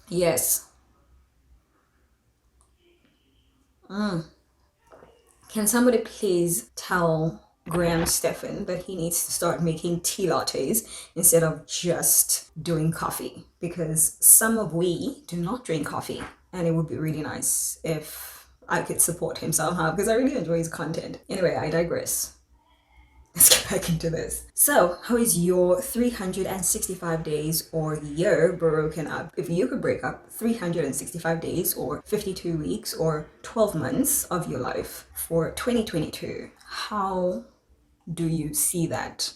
Yes. Can somebody please tell Graham Stephan that he needs to start making tea lattes instead of just doing coffee? Because some of we do not drink coffee, and it would be really nice if I could support him somehow because I really enjoy his content. Anyway, I digress. Let's get back into this. So, how is your 365 days or year broken up? If you could break up 365 days or 52 weeks or 12 months of your life for 2022, how do you see that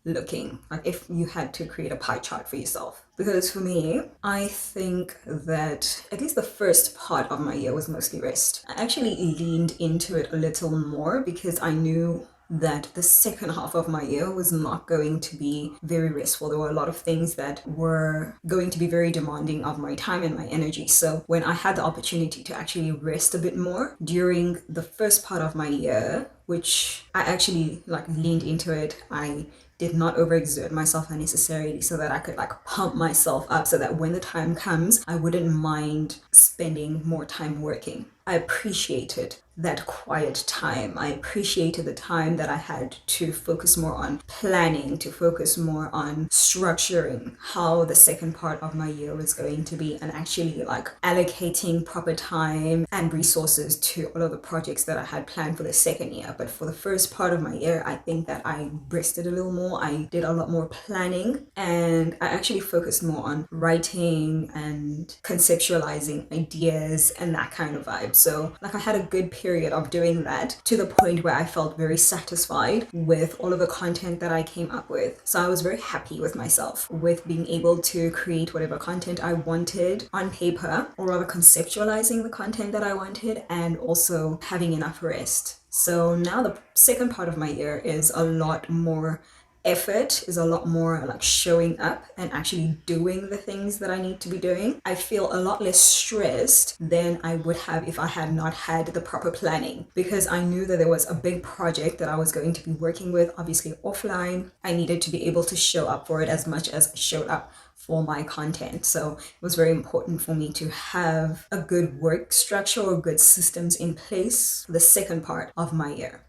looking? Like if you had to create a pie chart for yourself. Because for me, I think that at least the first part of my year was mostly rest. I actually leaned into it a little more because I knew that the second half of my year was not going to be very restful. There were a lot of things that were going to be very demanding of my time and my energy. So when I had the opportunity to actually rest a bit more during the first part of my year, which I actually like leaned into it, I did not overexert myself unnecessarily so that I could like pump myself up so that when the time comes, I wouldn't mind spending more time working. I appreciated that quiet time. I appreciated the time that I had to focus more on planning, to focus more on structuring how the second part of my year was going to be and actually like allocating proper time and resources to all of the projects that I had planned for the second year. But for the first part of my year, I think that I rested a little more. I did a lot more planning and I actually focused more on writing and conceptualizing ideas and that kind of vibe. So like I had a good period of doing that to the point where I felt very satisfied with all of the content that I came up with. So I was very happy with myself with being able to create whatever content I wanted on paper, or rather conceptualizing the content that I wanted and also having enough rest. So now the second part of my year is a lot more effort, is a lot more like showing up and actually doing the things that I need to be doing. I feel a lot less stressed than I would have if I had not had the proper planning because I knew that there was a big project that I was going to be working with, obviously offline. I needed to be able to show up for it as much as I showed up for my content. So it was very important for me to have a good work structure or good systems in place for the second part of my year.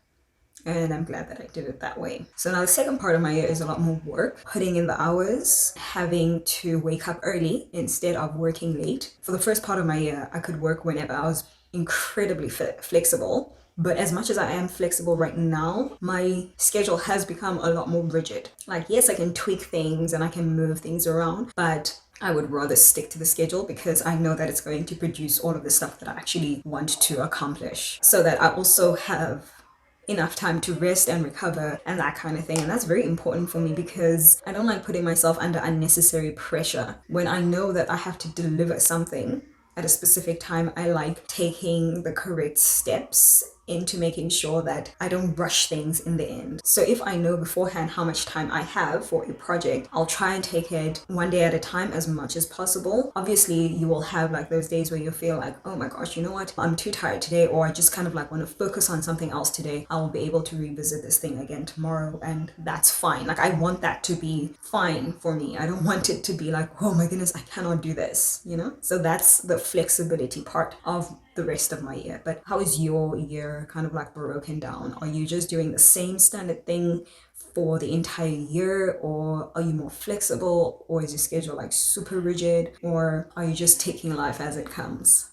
And I'm glad that I did it that way. So now the second part of my year is a lot more work, putting in the hours, having to wake up early instead of working late. For the first part of my year, I could work whenever. I was incredibly flexible. But as much as I am flexible right now, my schedule has become a lot more rigid. Like, yes, I can tweak things and I can move things around, but I would rather stick to the schedule because I know that it's going to produce all of the stuff that I actually want to accomplish. So that I also have enough time to rest and recover and that kind of thing. And that's very important for me because I don't like putting myself under unnecessary pressure. When I know that I have to deliver something at a specific time, I like taking the correct steps into making sure that I don't rush things in the end. So if I know beforehand how much time I have for a project, I'll try and take it one day at a time as much as possible. Obviously, you will have like those days where you feel like, oh my gosh, you know what? I'm too tired today, or I just kind of like want to focus on something else today. I will be able to revisit this thing again tomorrow, and that's fine. Like I want that to be fine for me. I don't want it to be like, oh my goodness, I cannot do this, you know? So that's the flexibility part of the rest of my year. But how is your year kind of like broken down? Are you just doing the same standard thing for the entire year, or are you more flexible, or is your schedule like super rigid, or are you just taking life as it comes?